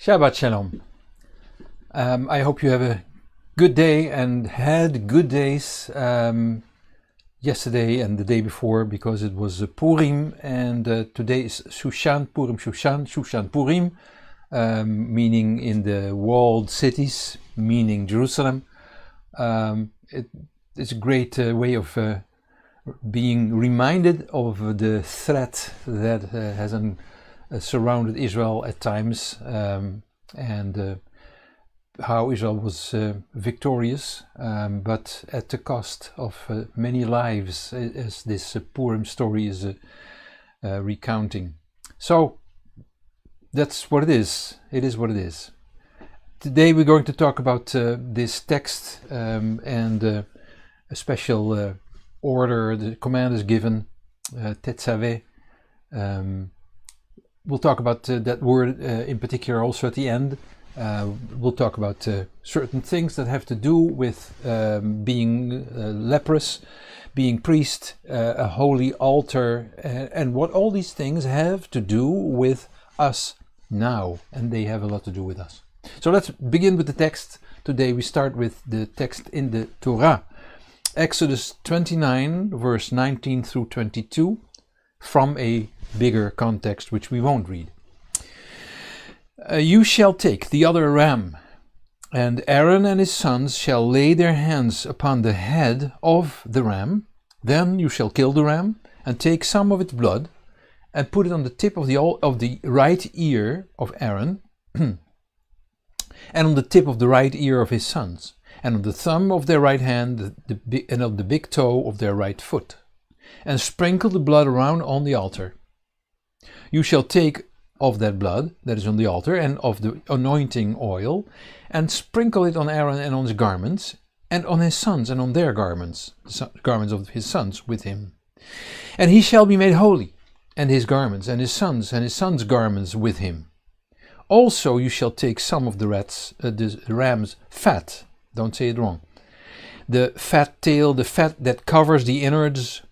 Shabbat Shalom. I hope you have a good day and had good days yesterday and the day before, because it was Purim, and today is Shushan, Purim Shushan, Shushan Purim, meaning in the walled cities, meaning Jerusalem. It's a great way of being reminded of the threat that has surrounded Israel at times, and how Israel was victorious, but at the cost of many lives, as this Purim story is recounting. So that's what it is. It is what it is. Today we're going to talk about this text and a special order. The command is given, Tetzave. We'll talk about that word in particular also at the end. We'll talk about certain things that have to do with being leprous, being priest, a holy altar, and what all these things have to do with us now. And they have a lot to do with us. So let's begin with the text. Today we start with the text in the Torah. Exodus 29, verse 19 through 22, from a bigger context which we won't read. You shall take the other ram, and Aaron and his sons shall lay their hands upon the head of the ram. Then you shall kill the ram, and take some of its blood, and put it on the tip of the right ear of Aaron, and on the tip of the right ear of his sons, and on the thumb of their right hand, and of the big toe of their right foot, and sprinkle the blood around on the altar. You shall take of that blood that is on the altar, and of the anointing oil, and sprinkle it on Aaron and on his garments, and on his sons and on their garments, the garments of his sons with him. And he shall be made holy, and his garments, and his sons' garments with him. Also you shall take some of the ram's fat, don't say it wrong, the fat tail, the fat that covers the innards,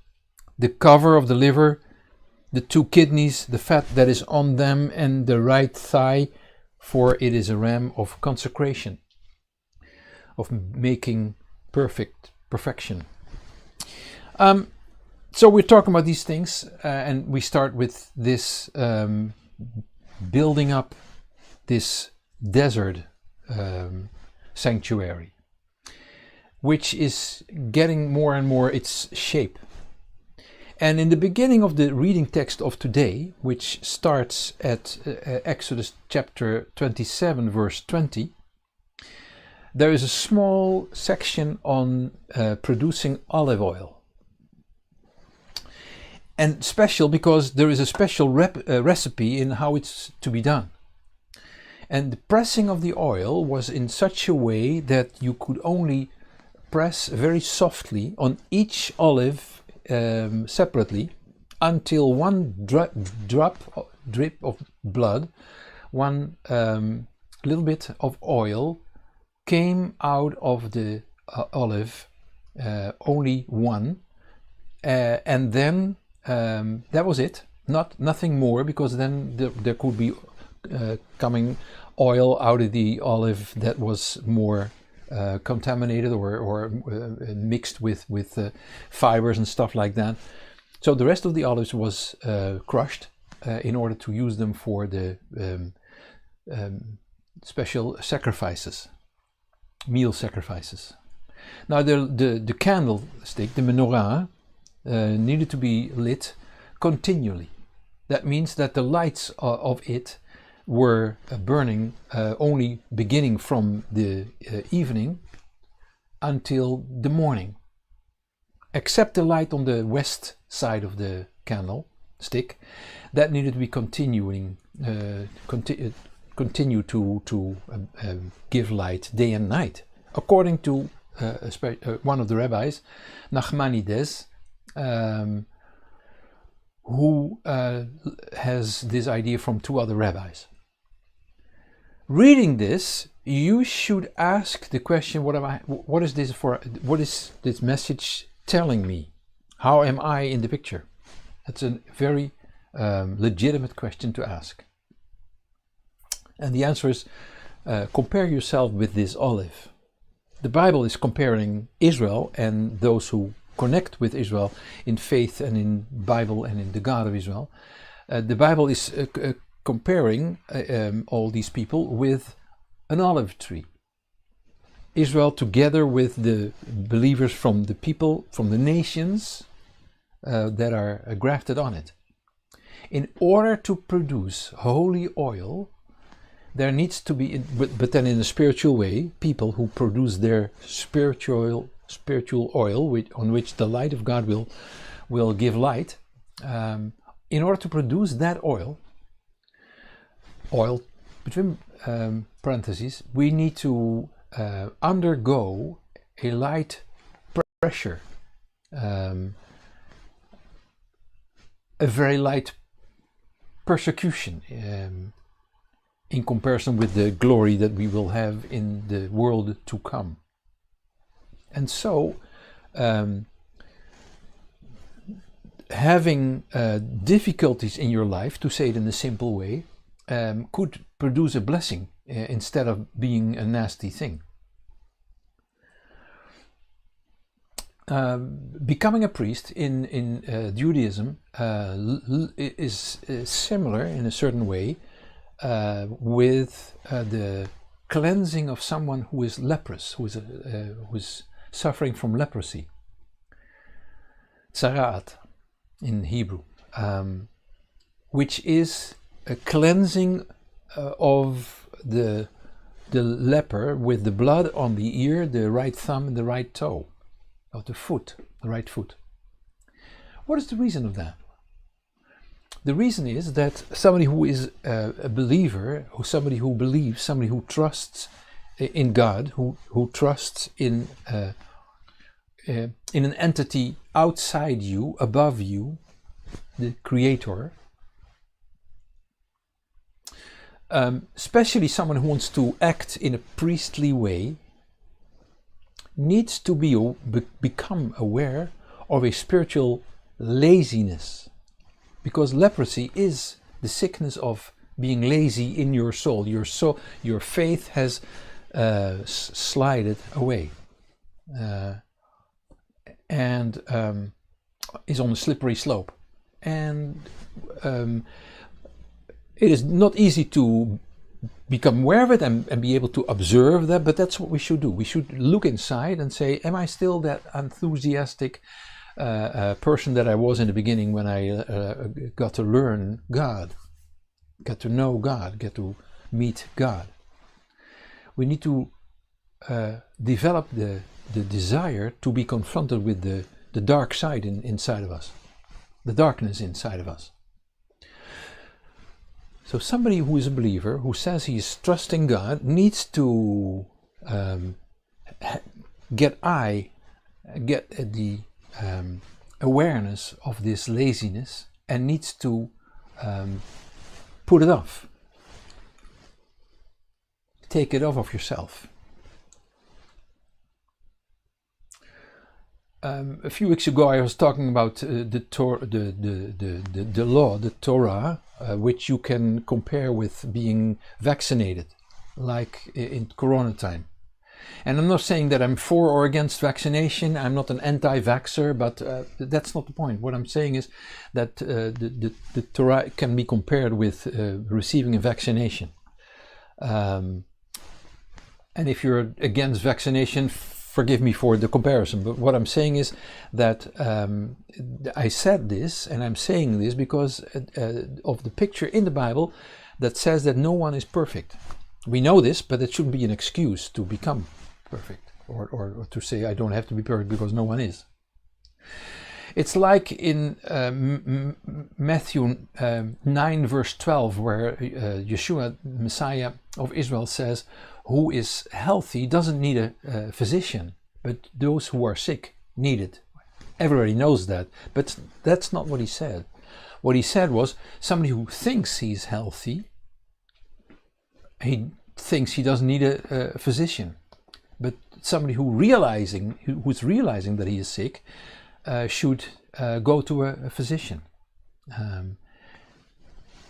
the cover of the liver, the two kidneys, the fat that is on them, and the right thigh, for it is a ram of consecration, of making perfection. So we're talking about these things, and we start with this building up this desert sanctuary, which is getting more and more its shape. And in the beginning of the reading text of today, which starts at Exodus chapter 27, verse 20, there is a small section on producing olive oil. And special because there is a special recipe in how it's to be done. And the pressing of the oil was in such a way that you could only press very softly on each olive separately until one drip of blood, one little bit of oil came out of the olive, only one, and then that was it, nothing more, because then there could be coming oil out of the olive that was more contaminated or mixed with fibers and stuff like that. So the rest of the olives was crushed in order to use them for the special sacrifices, meal sacrifices. Now the candlestick, the menorah, needed to be lit continually. That means that the lights of it were burning only beginning from the evening until the morning, except the light on the west side of the candlestick that needed to be continue to give light day and night, according to one of the rabbis, Nachmanides, who has this idea from two other rabbis. Reading this, you should ask the question: what is this for? What is this message telling me? How am I in the picture? That's a very legitimate question to ask. And the answer is, compare yourself with this olive. The Bible is comparing Israel and those who connect with Israel in faith and in Bible and in the God of Israel. The Bible is comparing all these people with an olive tree. Israel together with the believers from the people, from the nations that are grafted on it. In order to produce holy oil, there needs to be, but then in a spiritual way, people who produce their spiritual oil, on which the light of God will give light. In order to produce that oil between parentheses, we need to undergo a light pressure, a very light persecution in comparison with the glory that we will have in the world to come. And so having difficulties in your life, to say it in a simple way, could produce a blessing instead of being a nasty thing. Becoming a priest in Judaism is similar in a certain way with the cleansing of someone who is leprous, who is suffering from leprosy. Tzaraat in Hebrew, which is a cleansing of the leper with the blood on the ear, the right thumb and the right toe of the foot, the right foot. What is the reason of that? The reason is that somebody who is a believer, or somebody who believes, somebody who trusts in God, who trusts in an entity outside you, above you, the Creator, especially someone who wants to act in a priestly way, needs to become aware of a spiritual laziness, because leprosy is the sickness of being lazy in your soul. Your faith has slided away and is on a slippery slope. And it is not easy to become aware of it and be able to observe that, but that's what we should do. We should look inside and say, am I still that enthusiastic person that I was in the beginning when I got to learn God, got to know God, get to meet God? We need to develop the desire to be confronted with the dark side inside of us, the darkness inside of us. So somebody who is a believer, who says he is trusting God, needs to get the awareness of this laziness and needs to put it off. Take it off of yourself. A few weeks ago, I was talking about the law, the Torah, which you can compare with being vaccinated, like in Corona time. And I'm not saying that I'm for or against vaccination. I'm not an anti-vaxxer, but that's not the point. What I'm saying is that the Torah can be compared with receiving a vaccination. And if you're against vaccination, forgive me for the comparison, but what I'm saying is that I said this, and I'm saying this because of the picture in the Bible that says that no one is perfect. We know this, but it shouldn't be an excuse to become perfect, or to say I don't have to be perfect because no one is. It's like in Matthew 9 verse 12, where Yeshua, Messiah of Israel, says, who is healthy doesn't need a physician, but those who are sick need it. Everybody knows that, but that's not what he said. What he said was, somebody who thinks he's healthy, he thinks he doesn't need a physician. But somebody who's realizing that he is sick should go to a physician.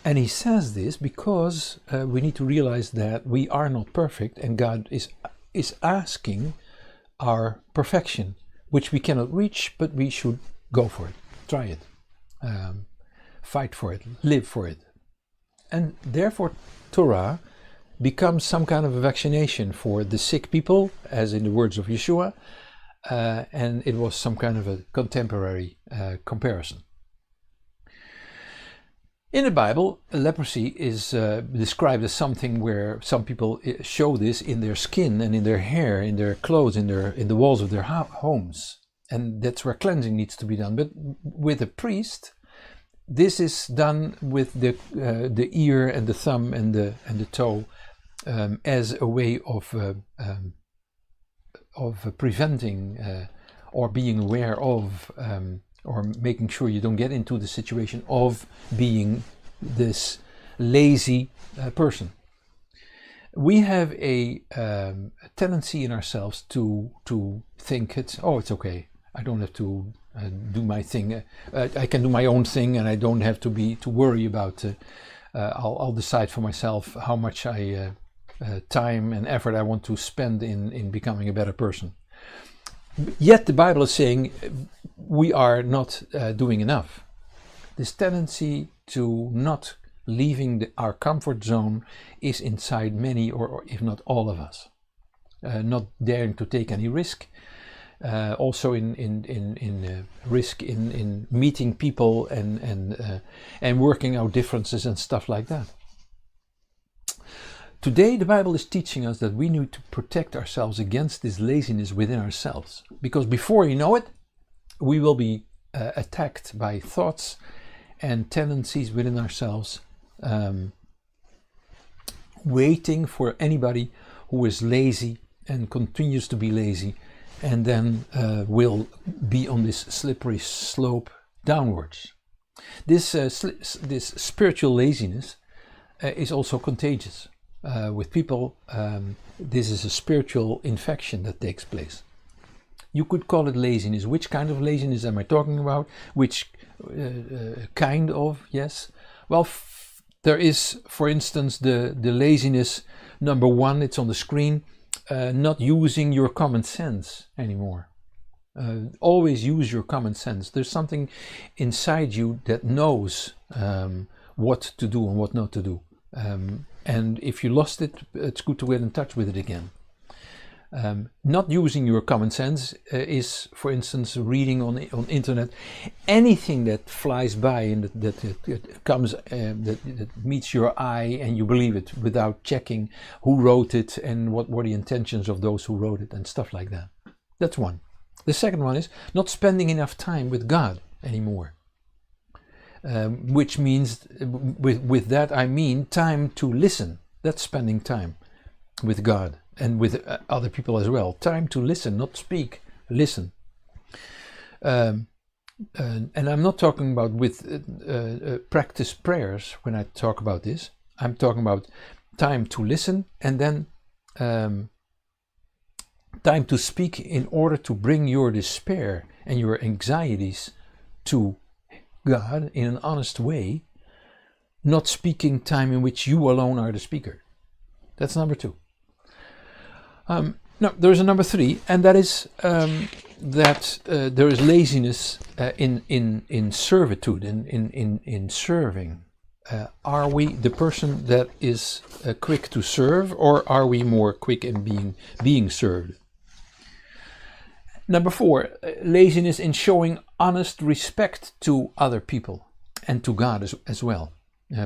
And he says this because we need to realize that we are not perfect, and God is asking our perfection, which we cannot reach, but we should go for it, try it, fight for it, live for it. And therefore Torah becomes some kind of a vaccination for the sick people, as in the words of Yeshua, and it was some kind of a contemporary comparison. In the Bible, leprosy is described as something where some people show this in their skin and in their hair, in their clothes, in the walls of their homes, and that's where cleansing needs to be done. But with a priest, this is done with the ear and the thumb and the toe as a way of preventing or being aware of. Or making sure you don't get into the situation of being this lazy person. We have a tendency in ourselves to think it's okay. I don't have to do my thing. I can do my own thing, and I don't have to worry about. I'll decide for myself how much time and effort I want to spend in becoming a better person. Yet the Bible is saying we are not doing enough. This tendency to not leaving our comfort zone is inside many, or if not all of us. Not daring to take any risk. Also in risk in meeting people and working out differences and stuff like that. Today the Bible is teaching us that we need to protect ourselves against this laziness within ourselves, because before you know it, we will be attacked by thoughts and tendencies within ourselves, waiting for anybody who is lazy and continues to be lazy, and then will be on this slippery slope downwards. This spiritual laziness is also contagious. With people, this is a spiritual infection that takes place. You could call it laziness. Which kind of laziness am I talking about? Which kind of, yes? Well, there is, for instance, the laziness, number one, it's on the screen, not using your common sense anymore. Always use your common sense. There's something inside you that knows what to do and what not to do. And if you lost it, it's good to get in touch with it again. Not using your common sense is, for instance, reading on internet anything that flies by and that comes that meets your eye, and you believe it without checking who wrote it and what were the intentions of those who wrote it and stuff like that. That's one. The second one is not spending enough time with God anymore. Which means, with that I mean time to listen. That's spending time with God and with other people as well. Time to listen, not speak, listen. And I'm not talking about with practice prayers when I talk about this. I'm talking about time to listen, and then time to speak in order to bring your despair and your anxieties to God in an honest way, not speaking time in which you alone are the speaker. That's number two. No, there is a number three, and that is that there is laziness in servitude, in serving. Are we the person that is quick to serve, or are we more quick in being served? Number four, laziness in showing honest respect to other people and to God as well,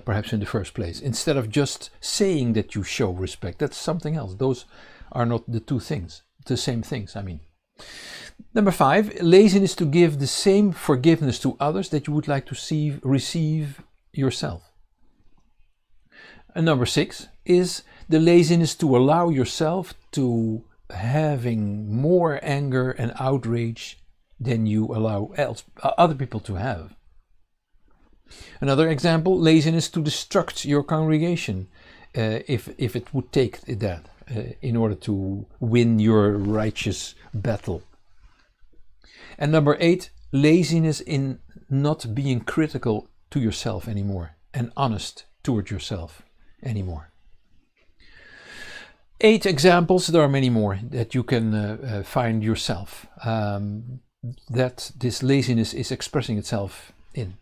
perhaps in the first place. Instead of just saying that you show respect, that's something else. Those are not the same things, I mean. Number five, laziness to give the same forgiveness to others that you would like to receive yourself. And number six is the laziness to allow yourself to having more anger and outrage than you allow other people to have. Another example, laziness to destruct your congregation, if it would take that in order to win your righteous battle. And number eight, laziness in not being critical to yourself anymore and honest toward yourself anymore. 8 examples, there are many more that you can find yourself, that this laziness is expressing itself in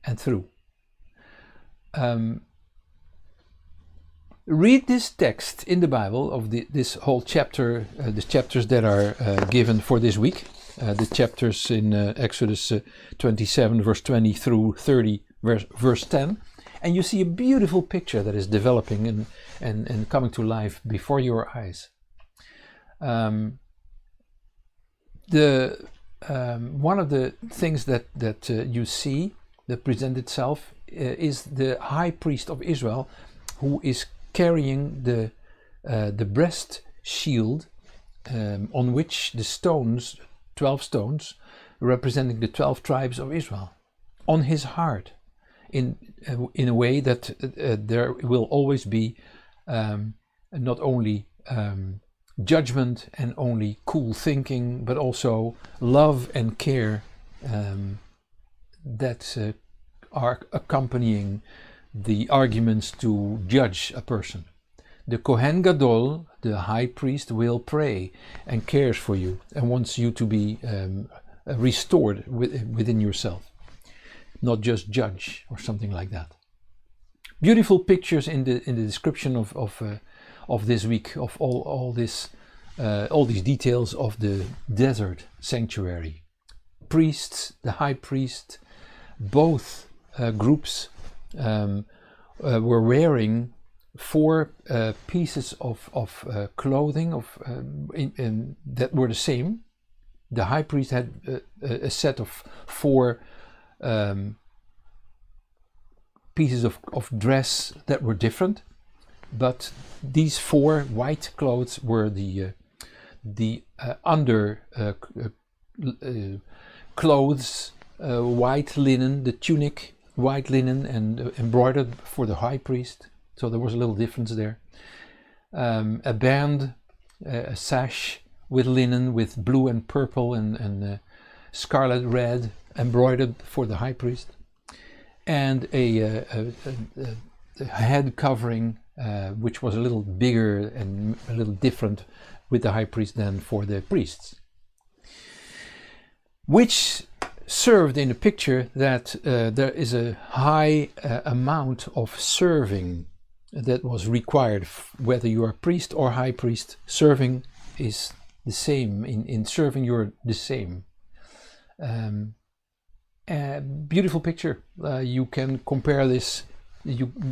and through. Read this text in the Bible of this whole chapter, the chapters that are given for this week, the chapters in Exodus 27 verse 20 through 30 verse 10, and you see a beautiful picture that is developing and coming to life before your eyes. One of the things that you see that present itself is the high priest of Israel, who is carrying the breast shield on which the stones, 12 stones, representing the 12 tribes of Israel, on his heart, in a way that there will always be not only judgment and only cool thinking, but also love and care that are accompanying the arguments to judge a person. The Kohen Gadol, the high priest, will pray and cares for you and wants you to be restored within yourself, not just judge or something like that. Beautiful pictures in the description of this week, of all these details of the desert sanctuary. Priests, the high priest, both groups were wearing 4 pieces of clothing that were the same. The high priest had a set of 4 pieces of dress that were different, but these 4 white clothes were the under clothes, white linen, the tunic, white linen and embroidered for the high priest. So there was a little difference there. A band, a sash with linen, with blue and purple and scarlet red, embroidered for the high priest, and a head covering which was a little bigger and a little different with the high priest than for the priests, which served in a picture that there is a high amount of serving that was required, whether you are a priest or high priest. Serving is the same. In serving you're the same. Beautiful picture. You can compare this.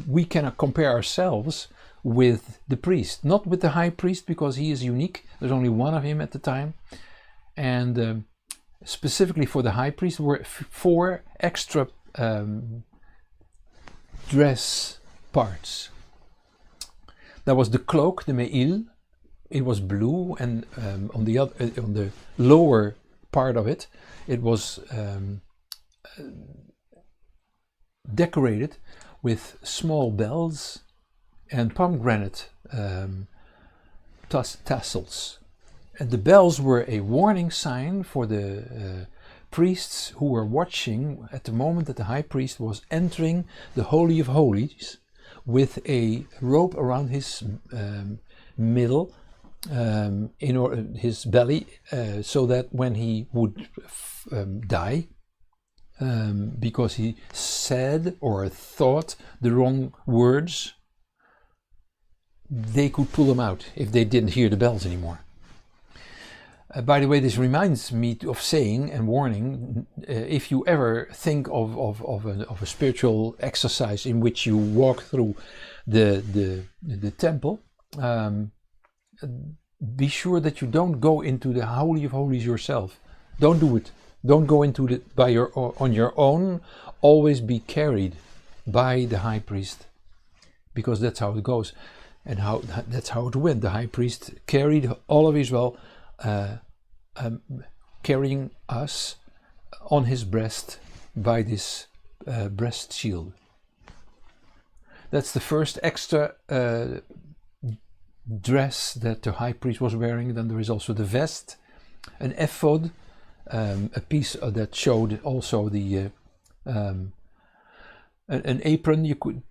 We cannot compare ourselves with the priest, not with the high priest, because he is unique. There's only one of him at the time, and specifically for the high priest were 4 extra dress parts. That was the cloak, the me'il. It was blue, and on the lower part of it, it was decorated with small bells and pomegranate tassels. And the bells were a warning sign for the priests who were watching at the moment that the high priest was entering the Holy of Holies with a rope around his middle, his belly, so that when he would die, because he said or thought the wrong words, they could pull them out if they didn't hear the bells anymore. By the way, this reminds me of saying and warning, if you ever think of a spiritual exercise in which you walk through the temple, be sure that you don't go into the Holy of Holies yourself. Don't do it. Don't go into it on your own. Always be carried by the high priest, because that's how it goes, and that's how it went. The high priest carried all of Israel, carrying us on his breast by this breast shield. That's the first extra dress that the high priest was wearing. Then there is also the vest, an ephod, a piece that showed also the an apron you could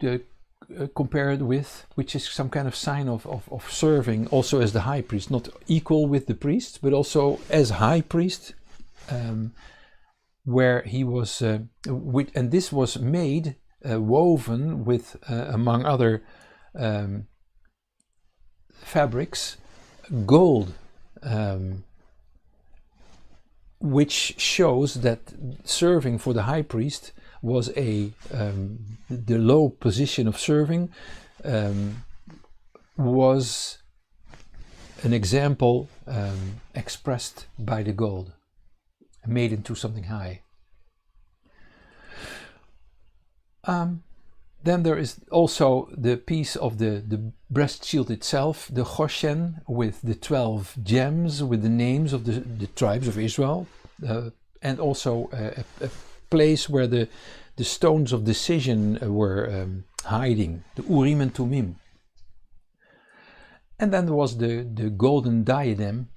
compare it with, which is some kind of sign of serving also as the high priest, not equal with the priests, but also as high priest, where he was, and this was made, woven with, among other fabrics, gold, which shows that serving for the high priest was the low position of serving, was an example expressed by the gold, made into something high. Then there is also the piece of the breast shield itself, the Goshen, with the 12 gems, with the names of the tribes of Israel, and also a place where the stones of decision were hiding, the Urim and Tumim. And then there was the golden diadem,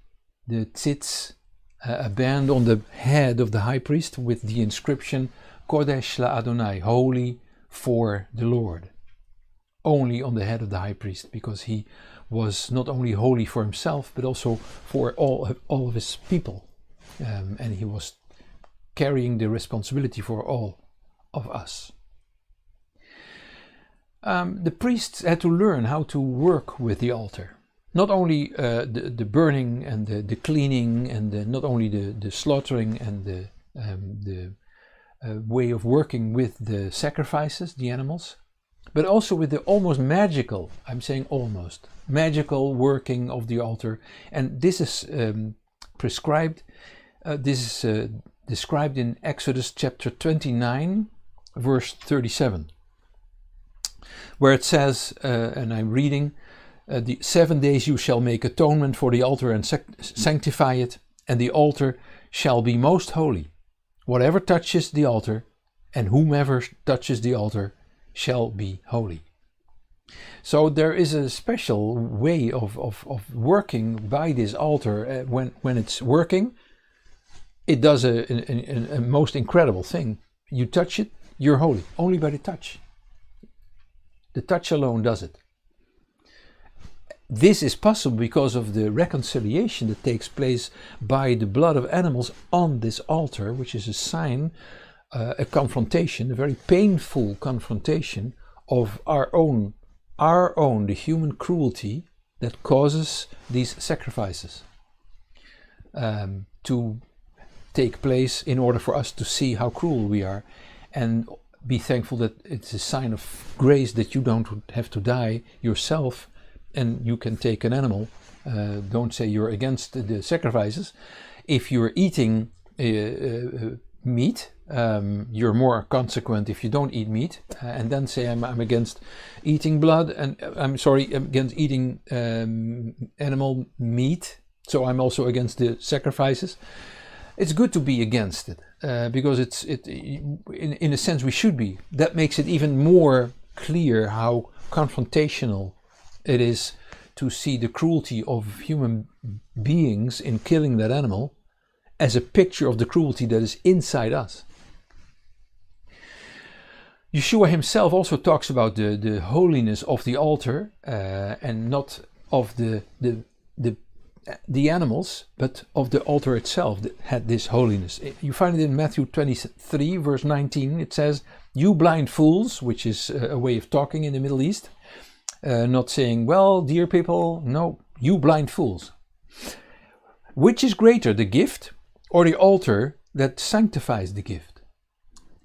the tzitz, a band on the head of the high priest with the inscription Kodesh LaAdonai, holy for the Lord, only on the head of the high priest, because he was not only holy for himself but also for all of his people, and he was carrying the responsibility for all of us. The priests had to learn how to work with the altar, not only the burning and the cleaning, and not only the slaughtering and the way of working with the sacrifices, the animals, but also with the almost magical, I'm saying almost, magical working of the altar. And this is prescribed, this is described in Exodus chapter 29, verse 37, where it says, and I'm reading, the 7 days you shall make atonement for the altar and sanctify it, and the altar shall be most holy. Whatever touches the altar and whomever touches the altar shall be holy. So there is a special way of working by this altar. When it's working, it does a most incredible thing. You touch it, you're holy, only by the touch. The touch alone does it. This is possible because of the reconciliation that takes place by the blood of animals on this altar, which is a sign, a confrontation, a very painful confrontation of our own, the human cruelty that causes these sacrifices to take place in order for us to see how cruel we are, and be thankful that it's a sign of grace that you don't have to die yourself, and you can take an animal. Don't say you're against the sacrifices. If you're eating meat, you're more consequent if you don't eat meat, and then say I'm against eating blood, and I'm against eating animal meat, so I'm also against the sacrifices. It's good to be against it, because in a sense we should be. That makes it even more clear how confrontational it is to see the cruelty of human beings in killing that animal as a picture of the cruelty that is inside us. Yeshua himself also talks about the holiness of the altar, and not of the animals, but of the altar itself that had this holiness. You find it in Matthew 23, verse 19. It says, "You blind fools," which is a way of talking in the Middle East. Not saying, well, dear people, no, you blind fools. Which is greater, the gift or the altar that sanctifies the gift?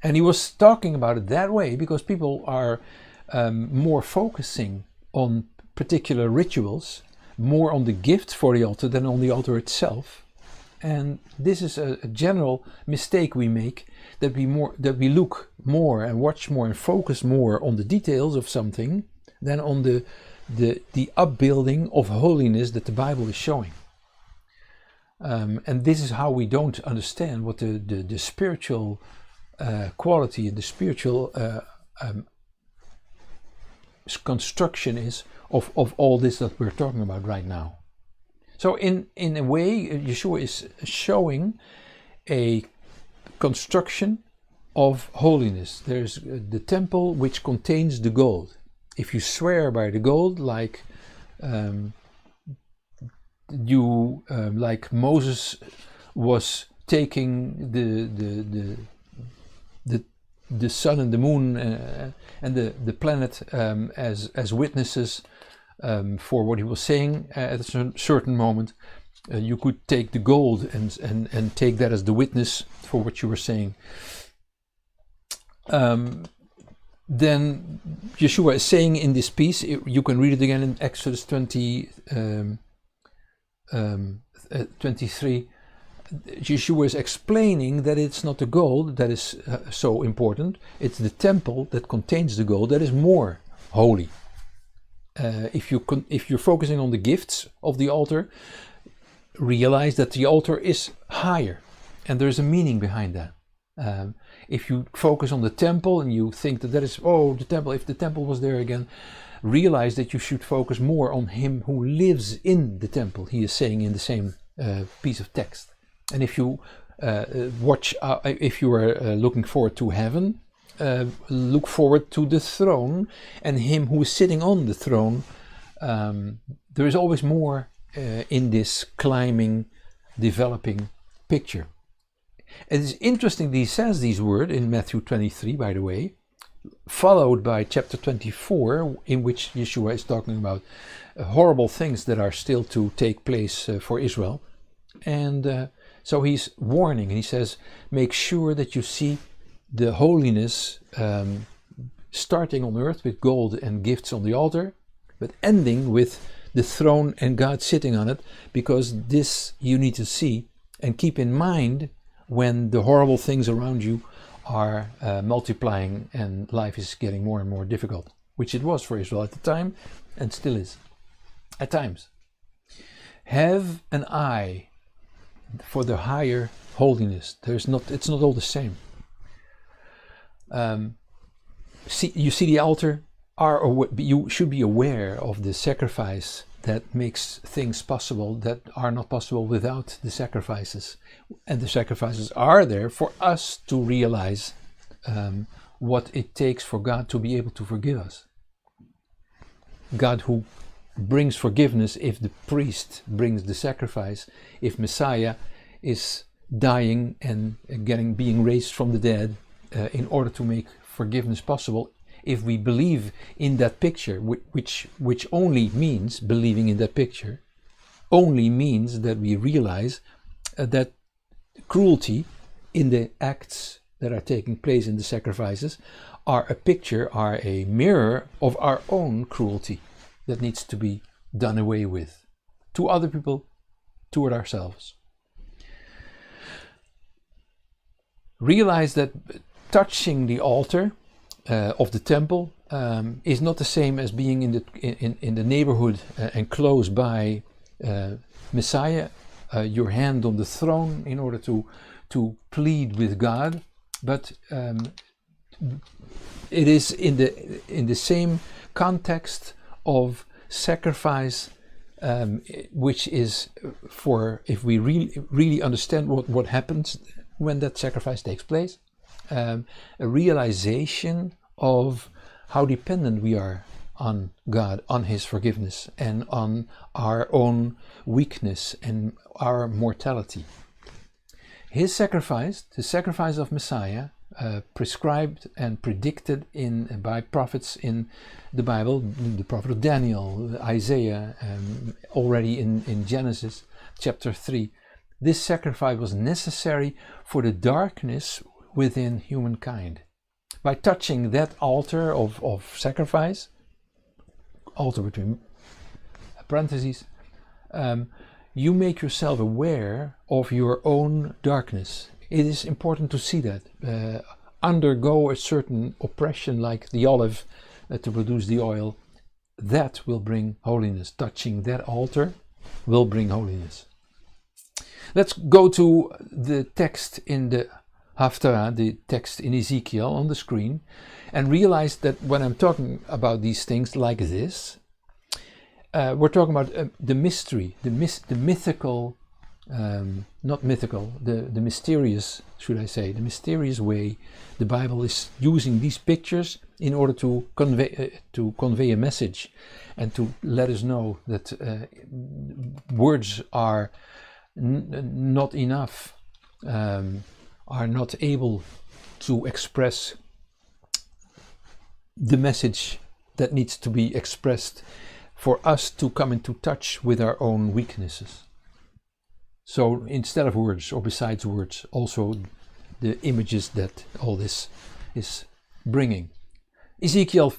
And he was talking about it that way because people are more focusing on particular rituals, more on the gift for the altar than on the altar itself. And this is a general mistake we make, that we look more and watch more and focus more on the details of something than on the upbuilding of holiness that the Bible is showing. And this is how we don't understand what the spiritual quality and the spiritual construction is of all this that we're talking about right now. So in a way, Yeshua is showing a construction of holiness. There's the temple which contains the gold. If you swear by the gold, like like Moses was taking the sun and the moon and the planet as witnesses for what he was saying at a certain moment, you could take the gold and take that as the witness for what you were saying. Then Yeshua is saying in this piece, you can read it again in Exodus 23. Yeshua is explaining that it's not the gold that is so important, it's the temple that contains the gold that is more holy. If you're focusing on the gifts of the altar, realize that the altar is higher, and there's a meaning behind that. If you focus on the temple and you think that is, the temple, if the temple was there again, realize that you should focus more on him who lives in the temple, he is saying in the same piece of text. And if you if you are looking forward to heaven, look forward to the throne and him who is sitting on the throne. There is always more in this climbing, developing picture. It is interesting that he says these words in Matthew 23, by the way, followed by chapter 24, in which Yeshua is talking about horrible things that are still to take place for Israel. And so he's warning, and he says, make sure that you see the holiness starting on earth with gold and gifts on the altar, but ending with the throne and God sitting on it, because this you need to see and keep in mind when the horrible things around you are multiplying and life is getting more and more difficult, which it was for Israel at the time and still is at times. Have an eye for the higher holiness. It's not all the same. You see the altar, you should be aware of the sacrifice that makes things possible that are not possible without the sacrifices. And the sacrifices are there for us to realize what it takes for God to be able to forgive us. God who brings forgiveness if the priest brings the sacrifice, if Messiah is dying and being raised from the dead in order to make forgiveness possible. If we believe in that picture, which only means believing in that picture, only means that we realize that cruelty in the acts that are taking place in the sacrifices are a mirror of our own cruelty that needs to be done away with to other people, toward ourselves. Realize that touching the altar of the temple is not the same as being in the neighborhood and close by Messiah, your hand on the throne in order to plead with God, but it is in the same context of sacrifice, which is for, if we really understand what happens when that sacrifice takes place, a realization of how dependent we are on God, on His forgiveness, and on our own weakness and our mortality. His sacrifice, the sacrifice of Messiah, prescribed and predicted by prophets in the Bible, the prophet of Daniel, Isaiah, already in Genesis chapter 3. This sacrifice was necessary for the darkness within humankind. By touching that altar of sacrifice, altar between parentheses, you make yourself aware of your own darkness. It is important to see that. Undergo a certain oppression like the olive to produce the oil. That will bring holiness. Touching that altar will bring holiness. Let's go to the text in the Haftarah, the text in Ezekiel on the screen, and realize that when I'm talking about these things like this, we're talking about the mystery, the mythical not mythical, the mysterious, should I say, the mysterious way the Bible is using these pictures in order to convey a message and to let us know that words are not enough, are not able to express the message that needs to be expressed for us to come into touch with our own weaknesses. So instead of words, or besides words, also the images that all this is bringing. Ezekiel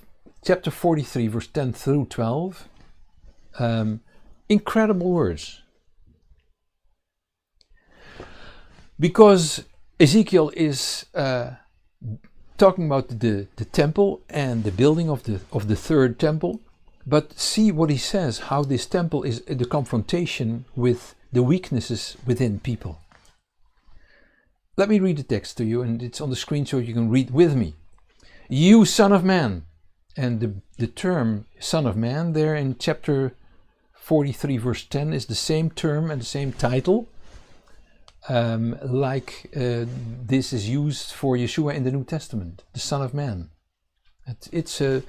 chapter 43 verse 10 through 12, incredible words. Because Ezekiel is talking about the temple and the building of the third temple, but see what he says, how this temple is the confrontation with the weaknesses within people. Let me read the text to you, and it's on the screen so you can read with me. You son of man, and the term son of man there in chapter 43 verse 10 is the same term and the same title this is used for Yeshua in the New Testament, the Son of Man. It's a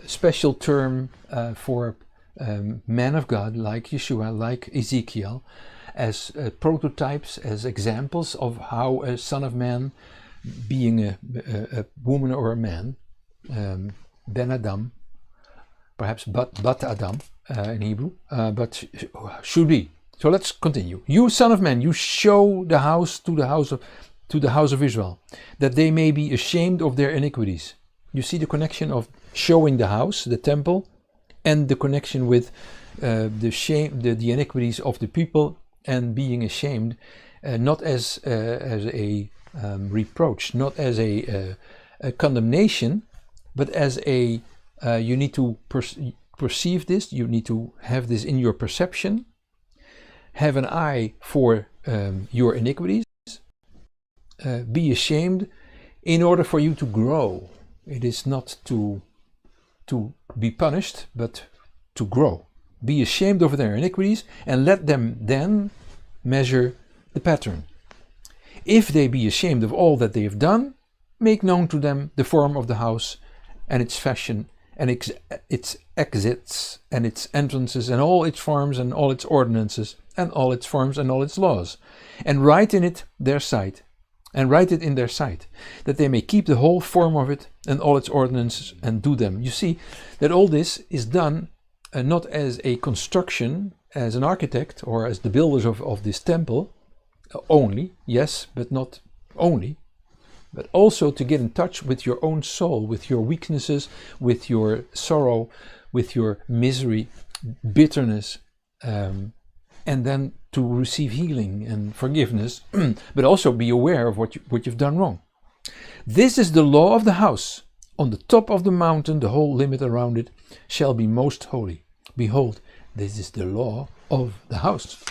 special term for man of God like Yeshua, like Ezekiel, as prototypes, as examples of how a Son of Man, being a woman or a man, Ben Adam, perhaps Bat Adam in Hebrew, but should be. So let's continue. You son of man, you show the house to the house of Israel, that they may be ashamed of their iniquities. You see the connection of showing the house, the temple, and the connection with the iniquities of the people and being ashamed, not as a reproach, not as a condemnation, but as a you need to perceive this. You need to have this in your perception. Have an eye for your iniquities, be ashamed in order for you to grow. It is not to be punished, but to grow. Be ashamed of their iniquities and let them then measure the pattern. If they be ashamed of all that they have done, make known to them the form of the house and its fashion and its exits and its entrances and all its forms and all its ordinances and all its forms and all its laws, and write in it in their sight, that they may keep the whole form of it and all its ordinances and do them. You see that all this is done not as a construction, as an architect or as the builders of this temple only, yes, but not only, but also to get in touch with your own soul, with your weaknesses, with your sorrow, with your misery, bitterness, and then to receive healing and forgiveness, but also be aware of what you've done wrong. This is the law of the house. On the top of the mountain, the whole limit around it shall be most holy. Behold, this is the law of the house.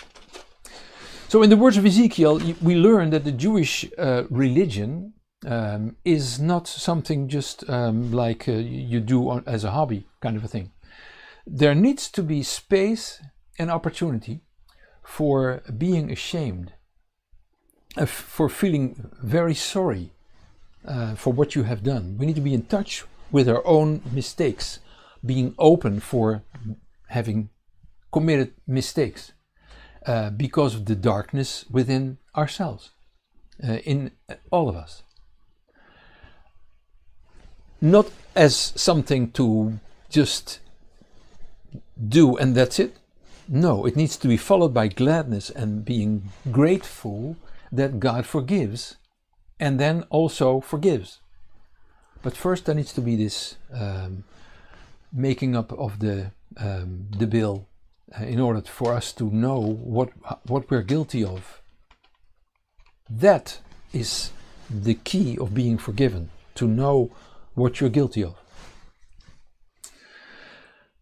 So in the words of Ezekiel, we learn that the Jewish religion is not something just like you do as a hobby kind of a thing. There needs to be space and opportunity for being ashamed, for feeling very sorry for what you have done. We need to be in touch with our own mistakes, being open for having committed mistakes because of the darkness within ourselves, in all of us. Not as something to just do and that's it. No, it needs to be followed by gladness and being grateful that God forgives and then also forgives. But first there needs to be this making up of the bill in order for us to know what we're guilty of. That is the key of being forgiven, to know what you're guilty of.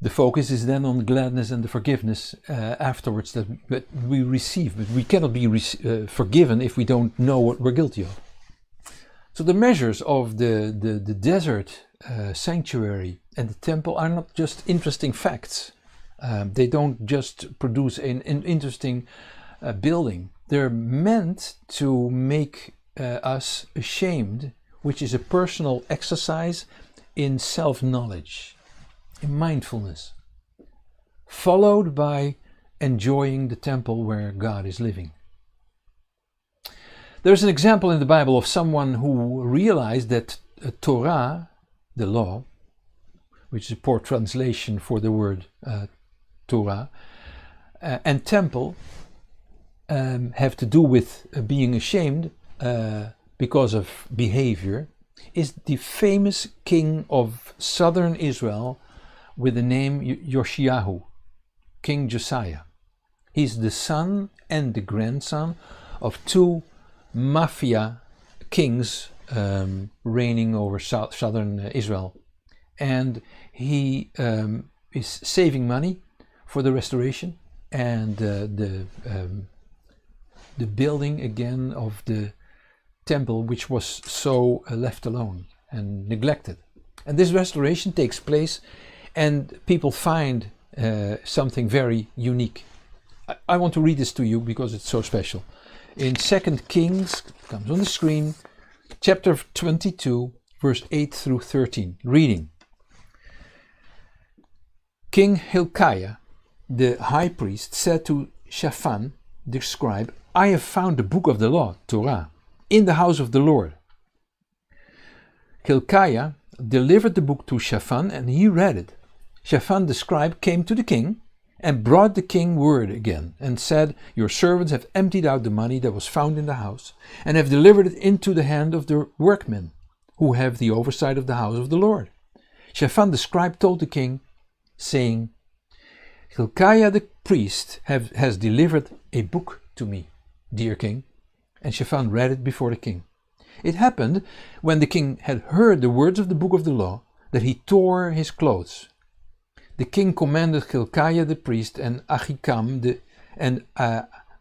The focus is then on gladness and the forgiveness afterwards that we receive, but we cannot be forgiven if we don't know what we're guilty of. So the measures of the desert sanctuary and the temple are not just interesting facts. They don't just produce an interesting building. They're meant to make us ashamed, which is a personal exercise in self-knowledge, in mindfulness, followed by enjoying the temple where God is living. There's an example in the Bible of someone who realized that Torah, the law, which is a poor translation for the word Torah, and temple have to do with being ashamed because of behavior, is the famous king of southern Israel with the name Yoshiyahu, King Josiah. He's the son and the grandson of two mafia kings reigning over southern Israel. And he is saving money for the restoration and the building again of the temple, which was so left alone and neglected. And this restoration takes place, and people find something very unique. I want to read this to you because it's so special. In 2 Kings, comes on the screen, chapter 22, verse 8 through 13, reading. King Hilkiah, the high priest, said to Shaphan, the scribe, I have found the book of the law, Torah, in the house of the Lord. Hilkiah delivered the book to Shaphan, and he read it. Shaphan the scribe came to the king and brought the king word again, and said, Your servants have emptied out the money that was found in the house, and have delivered it into the hand of the workmen, who have the oversight of the house of the Lord. Shaphan the scribe told the king, saying, Hilkiah the priest has delivered a book to me, dear king. And Shaphan read it before the king. It happened, when the king had heard the words of the book of the law, that he tore his clothes. The king commanded Hilkiah the priest and Ahikam and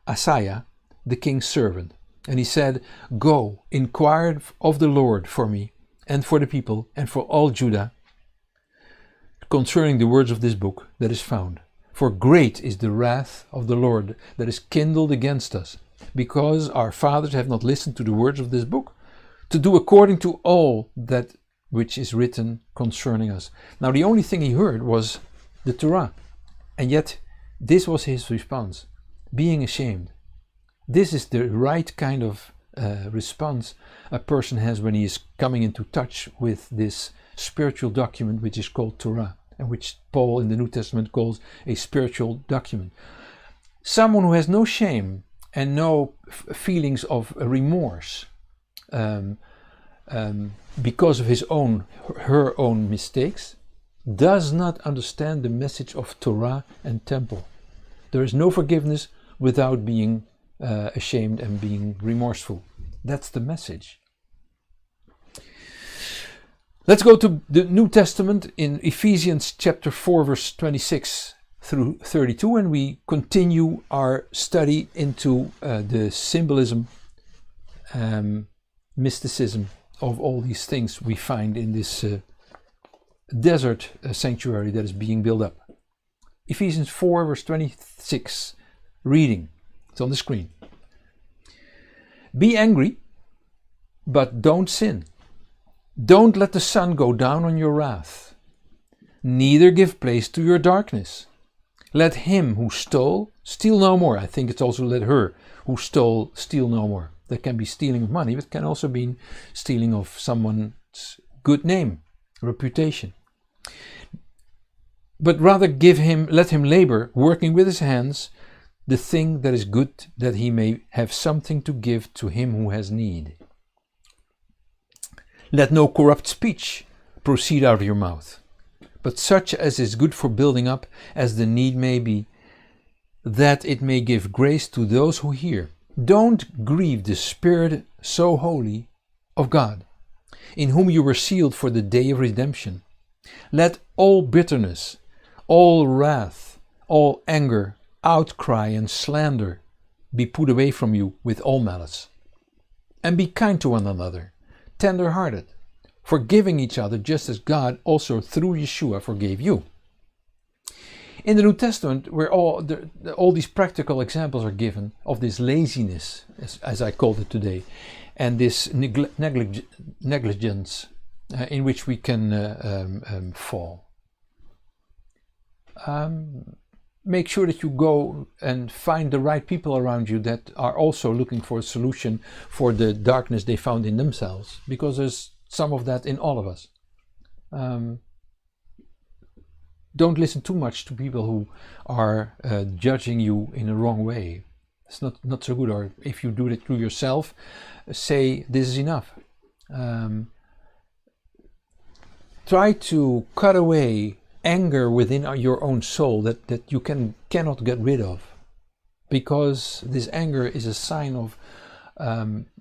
Asaiah, the king's servant. And he said, Go, inquire of the Lord for me, and for the people, and for all Judah, concerning the words of this book that is found. For great is the wrath of the Lord that is kindled against us, because our fathers have not listened to the words of this book, to do according to all that which is written concerning us. Now the only thing he heard was the Torah, and yet this was his response, being ashamed. This is the right kind of response a person has when he is coming into touch with this spiritual document which is called Torah, and which Paul in the New Testament calls a spiritual document. Someone who has no shame and no feelings of remorse because of her own mistakes, does not understand the message of Torah and temple. There is no forgiveness without being ashamed and being remorseful. That's the message. Let's go to the New Testament in Ephesians chapter 4, verse 26 through 32, and we continue our study into the symbolism, mysticism of all these things we find in this desert sanctuary that is being built up. Ephesians 4, verse 26, reading. It's on the screen. Be angry, but don't sin. Don't let the sun go down on your wrath, neither give place to your darkness. Let him who stole steal no more. I think it's also let her who stole steal no more. That can be stealing of money, but it can also be stealing of someone's good name, reputation. But rather let him labor, working with his hands, the thing that is good, that he may have something to give to him who has need. Let no corrupt speech proceed out of your mouth, but such as is good for building up, as the need may be, that it may give grace to those who hear. Don't grieve the Spirit so holy of God, in whom you were sealed for the day of redemption. Let all bitterness, all wrath, all anger, outcry and slander be put away from you with all malice. And be kind to one another, tender-hearted, forgiving each other just as God also through Yeshua forgave you. In the New Testament, where all these practical examples are given of this laziness, as I called it today, and this negligence in which we can fall. Make sure that you go and find the right people around you that are also looking for a solution for the darkness they found in themselves, because there's some of that in all of us. Don't listen too much to people who are judging you in a wrong way. It's not so good. Or if you do it to yourself, say, this is enough. Try to cut away anger within your own soul that you cannot get rid of, because this anger is a sign of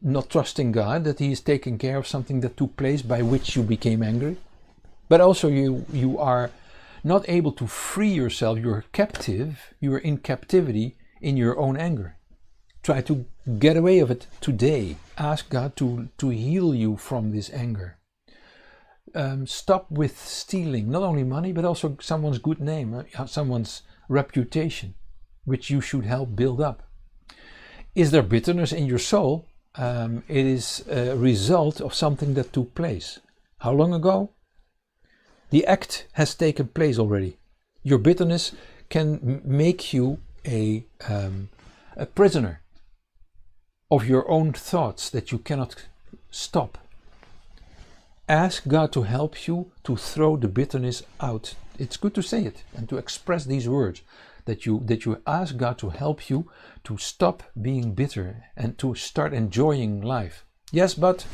not trusting God, that He is taking care of something that took place by which you became angry. But also you are not able to free yourself. You're captive. You are in captivity in your own anger. Try to get away of it today. Ask God to heal you from this anger. Stop with stealing, not only money, but also someone's good name, someone's reputation, which you should help build up. Is there bitterness in your soul? It is a result of something that took place. How long ago? The act has taken place already. Your bitterness can make you a prisoner of your own thoughts that you cannot stop. Ask God to help you to throw the bitterness out. It's good to say it and to express these words, that you ask God to help you to stop being bitter and to start enjoying life. Yes, but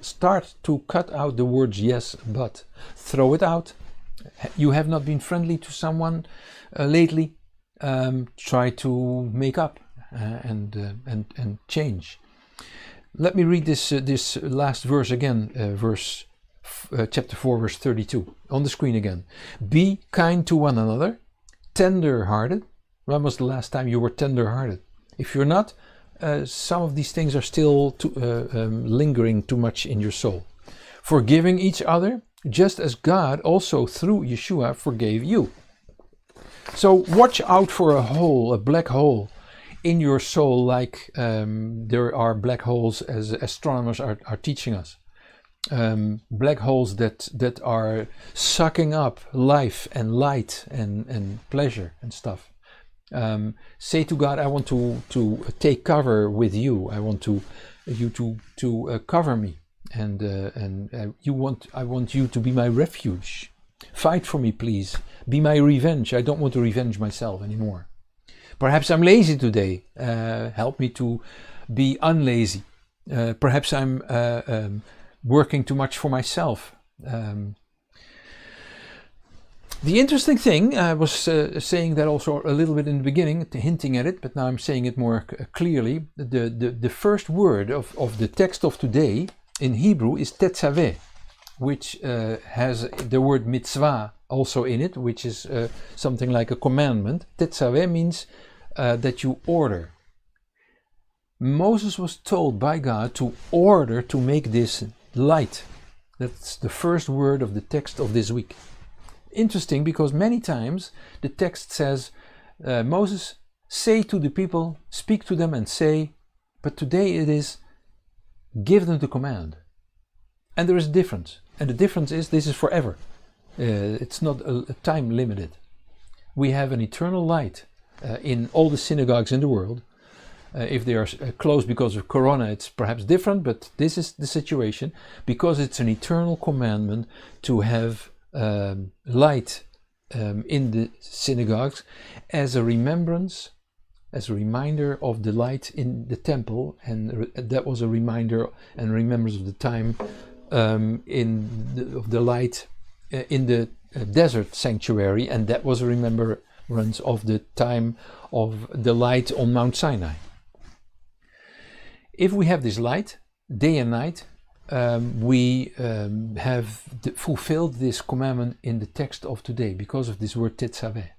start to cut out the words yes, but. Throw it out. You have not been friendly to someone lately. Try to make up and change. Let me read this last verse again, chapter 4, verse 32, on the screen again. Be kind to one another, tender-hearted. When was the last time you were tender-hearted? If you're not, some of these things are still lingering too much in your soul. Forgiving each other, just as God also through Yeshua forgave you. So watch out for a black hole in your soul, like there are black holes, as astronomers are teaching us. Black holes that are sucking up life and light and pleasure and stuff. Say to God, I want to take cover with you. I want you to cover me, and I want you to be my refuge. Fight for me, please. Be my revenge. I don't want to revenge myself anymore. Perhaps I'm lazy today. Help me to be unlazy. Perhaps I'm working too much for myself. The interesting thing, I was saying that also a little bit in the beginning, hinting at it, but now I'm saying it more clearly. The first word of the text of today in Hebrew is Tetzave, which has the word mitzvah also in it, which is something like a commandment. Tetzave means that you order. Moses was told by God to order to make this light. That's the first word of the text of this week. Interesting, because many times the text says, Moses, say to the people, speak to them and say, but today it is, give them the command. And there is a difference. And the difference is, this is forever. It's not a time limited. We have an eternal light in all the synagogues in the world. If they are closed because of Corona, it's perhaps different, but this is the situation, because it's an eternal commandment to have light in the synagogues as a remembrance, as a reminder of the light in the temple, and that was a reminder and remembrance of the time of the light in the desert sanctuary, and that was a remembrance of the time of the light on Mount Sinai. If we have this light, day and night, we have fulfilled this commandment in the text of today because of this word Tetzave.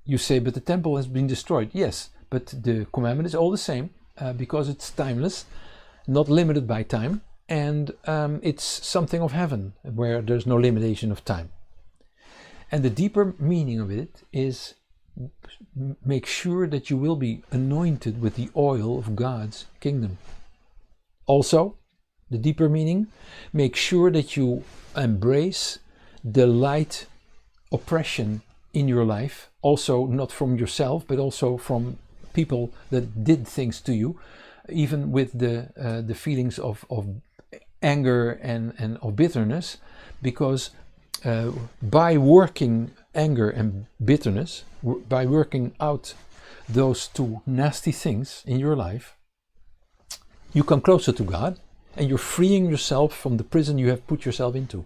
You say, but the temple has been destroyed. Yes, but the commandment is all the same because it's timeless, not limited by time, and it's something of heaven where there's no limitation of time. And the deeper meaning of it is make sure that you will be anointed with the oil of God's kingdom. Also, the deeper meaning, make sure that you embrace the light oppression in your life, also not from yourself, but also from people that did things to you, even with the feelings of anger and of bitterness, because by working anger and bitterness, by working out those two nasty things in your life, you come closer to God and you're freeing yourself from the prison you have put yourself into.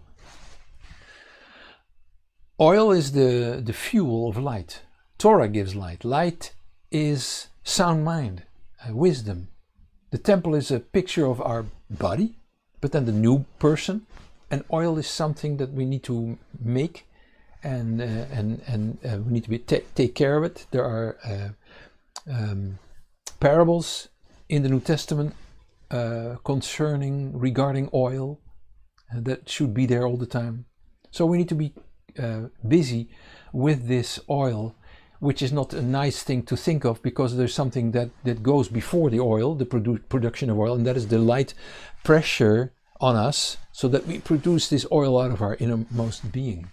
Oil is the fuel of light. Torah gives light. Light is sound mind, wisdom. The temple is a picture of our body, but then the new person. And oil is something that we need to make, and we need to take care of it. There are parables in the New Testament regarding oil that should be there all the time. So we need to be busy with this oil, which is not a nice thing to think of, because there's something that goes before the oil, the production of oil, and that is the light pressure on us, so that we produce this oil out of our innermost being.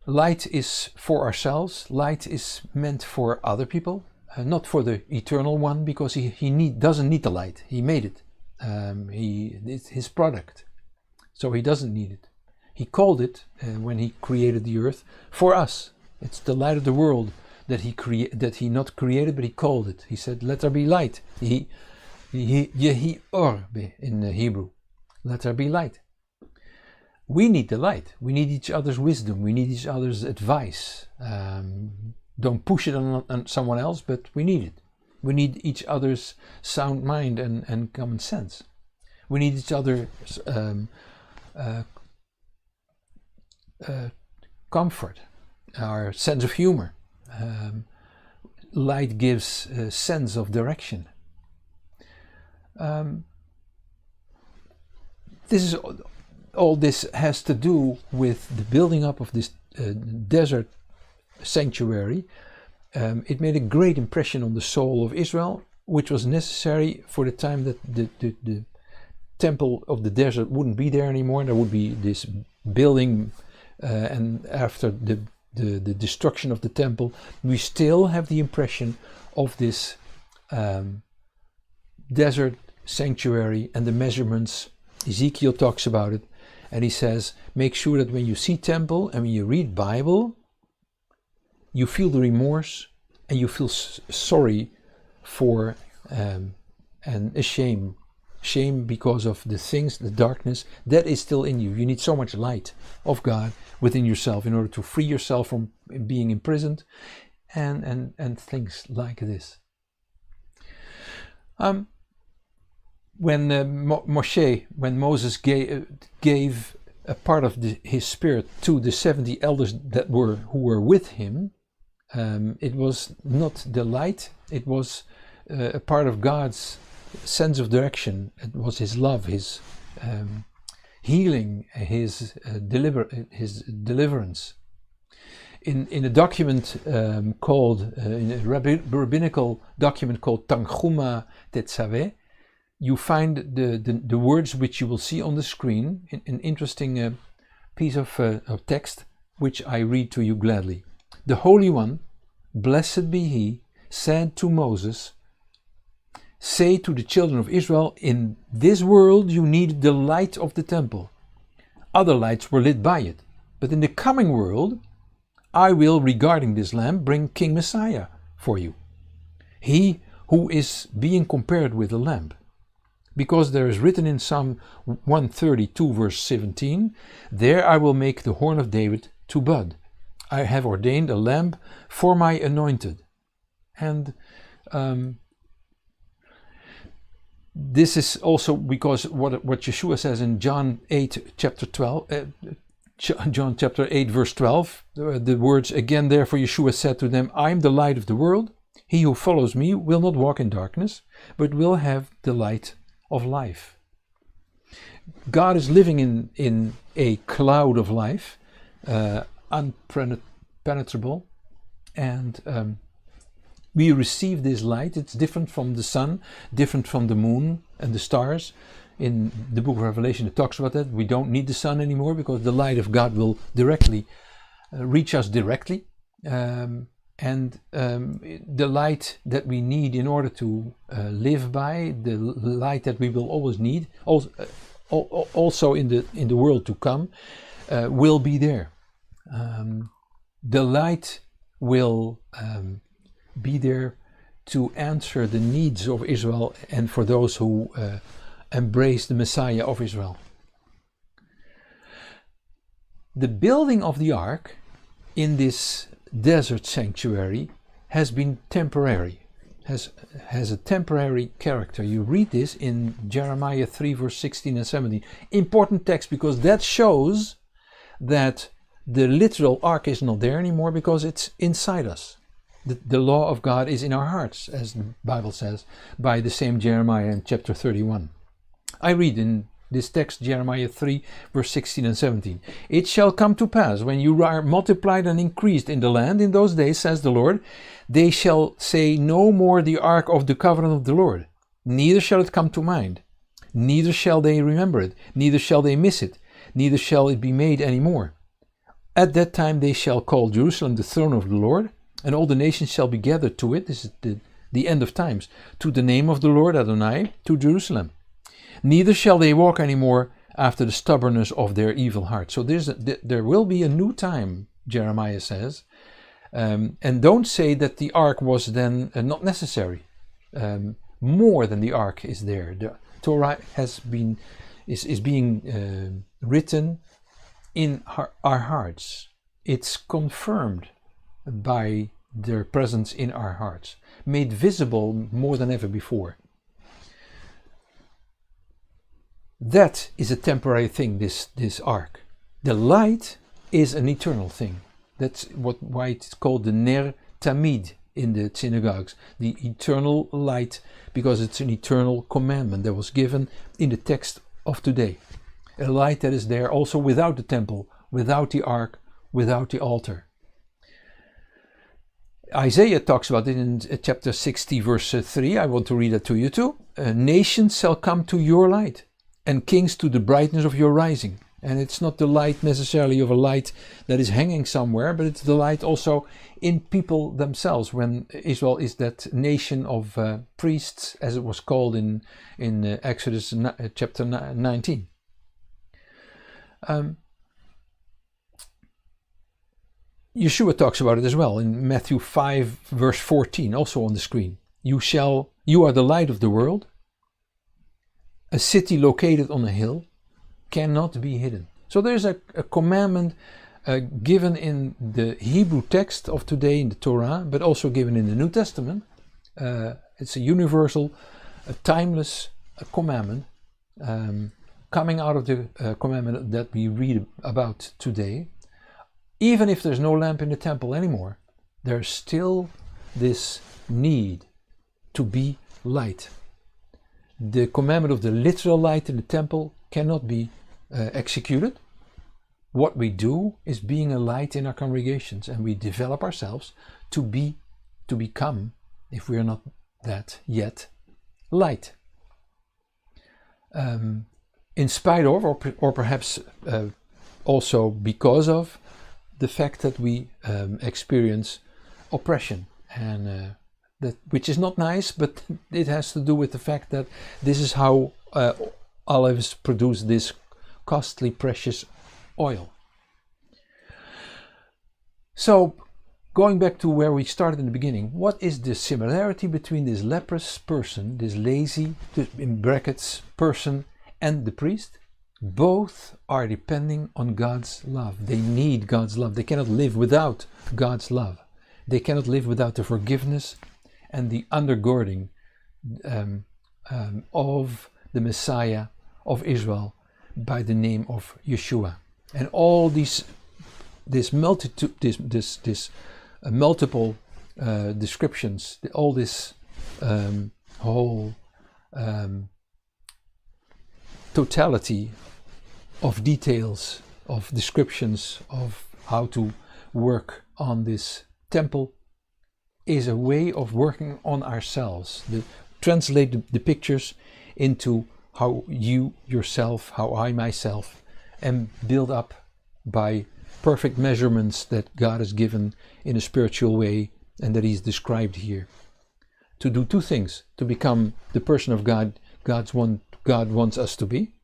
Light is for ourselves. Light is meant for other people, not for the eternal one, because he doesn't need the light. He made it. It's his product, so he doesn't need it. He called it, when he created the earth, for us. It's the light of the world that he not created, but he called it. He said, "Let there be light." Yehi or in Hebrew. Let there be light. We need the light. We need each other's wisdom. We need each other's advice. Don't push it on someone else, but we need it. We need each other's sound mind and common sense. We need each other's comfort, our sense of humor. Light gives a sense of direction. All this has to do with the building up of this desert sanctuary. It made a great impression on the soul of Israel, which was necessary for the time that the temple of the desert wouldn't be there anymore. There would be this building, and after the destruction of the temple, we still have the impression of this desert sanctuary and the measurements. Ezekiel talks about it, and he says, make sure that when you see temple and when you read Bible, you feel the remorse and you feel sorry for and shame because of the things, the darkness that is still in you. You need so much light of God within yourself in order to free yourself from being imprisoned and things like this. When Moses gave a part of his spirit to the 70 elders who were with him, it was not the light, it was a part of God's sense of direction. It was his love, his healing, his deliverance. In a document called, in a rabbinical document called Parashat Tetzave, you find the words which you will see on the screen, an interesting piece of text, which I read to you gladly. The Holy One, blessed be He, said to Moses, say to the children of Israel, in this world you need the light of the temple. Other lights were lit by it, but in the coming world, I will, regarding this lamp, bring King Messiah for you. He who is being compared with a lamp. Because there is written in Psalm 132 verse 17, there I will make the horn of David to bud. I have ordained a lamp for my anointed. And this is also because what Yeshua says in John chapter 8 verse 12, the words again, therefore Yeshua said to them, I am the light of the world. He who follows me will not walk in darkness, but will have the light of life. God is living in a cloud of life, unpenetrable, and we receive this light. It's different from the sun, different from the moon and the stars. In the book of Revelation it talks about that. We don't need the sun anymore because the light of God will directly reach us directly. And the light that we need in order to live by, the light that we will always need, also in the world to come, will be there. The light will be there to answer the needs of Israel and for those who embrace the Messiah of Israel. The building of the ark in this desert sanctuary has been temporary, has a temporary character. You read this in Jeremiah 3 verse 16 and 17. Important text, because that shows that the literal ark is not there anymore because it's inside us. The law of God is in our hearts, as the Bible says, by the same Jeremiah in chapter 31. I read in this text, Jeremiah 3, verse 16 and 17. It shall come to pass, when you are multiplied and increased in the land in those days, says the Lord, they shall say no more the ark of the covenant of the Lord, neither shall it come to mind, neither shall they remember it, neither shall they miss it, neither shall it be made any more. At that time they shall call Jerusalem the throne of the Lord, and all the nations shall be gathered to it. This is the end of times. To the name of the Lord Adonai, to Jerusalem. Neither shall they walk any more after the stubbornness of their evil heart. So there will be a new time, Jeremiah says. And don't say that the ark was then not necessary. More than the ark is there. The Torah is being written in our hearts. It's confirmed by their presence in our hearts, made visible more than ever before. That is a temporary thing, this ark. The light is an eternal thing. That's why it's called the Ner Tamid in the synagogues, the eternal light, because it's an eternal commandment that was given in the text of today. A light that is there also without the temple, without the ark, without the altar. Isaiah talks about it in chapter 60 verse 3. I want to read that to you too. Nations shall come to your light, and kings to the brightness of your rising. And it's not the light necessarily of a light that is hanging somewhere, but it's the light also in people themselves, when Israel is that nation of priests, as it was called in Exodus chapter 19. Yeshua talks about it as well in Matthew 5 verse 14, also on the screen. You are the light of the world. A city located on a hill cannot be hidden. So there's a commandment given in the Hebrew text of today in the Torah, but also given in the New Testament. It's a universal, a timeless commandment coming out of the commandment that we read about today. Even if there's no lamp in the temple anymore, there's still this need to be light. The commandment of the literal light in the temple cannot be executed. What we do is being a light in our congregations, and we develop ourselves to become, if we are not that yet, light. In spite of, or perhaps also because of, the fact that we experience oppression, and that, which is not nice, but it has to do with the fact that this is how olives produce this costly, precious oil. So, going back to where we started in the beginning, what is the similarity between this leprous person, this lazy, in brackets, person, and the priest? Both are depending on God's love. They need God's love. They cannot live without God's love. They cannot live without the forgiveness and the undergirding of the Messiah of Israel by the name of Yeshua. And all multiple descriptions, all this whole totality of details, of descriptions of how to work on this temple is a way of working on ourselves. Translate the pictures into how you yourself, how I myself am built up by perfect measurements that God has given in a spiritual way and that He's described here. To do two things: to become the person of God God wants us to be,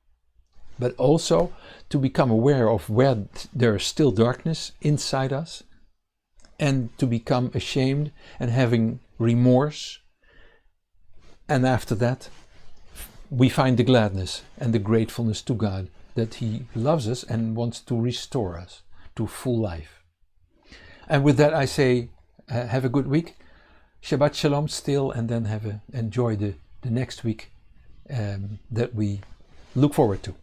but also to become aware of where there is still darkness inside us, and to become ashamed and having remorse. And after that, we find the gladness and the gratefulness to God that He loves us and wants to restore us to full life. And with that I say, have a good week. Shabbat Shalom still, and then enjoy the next week that we look forward to.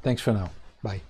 Thanks for now. Bye.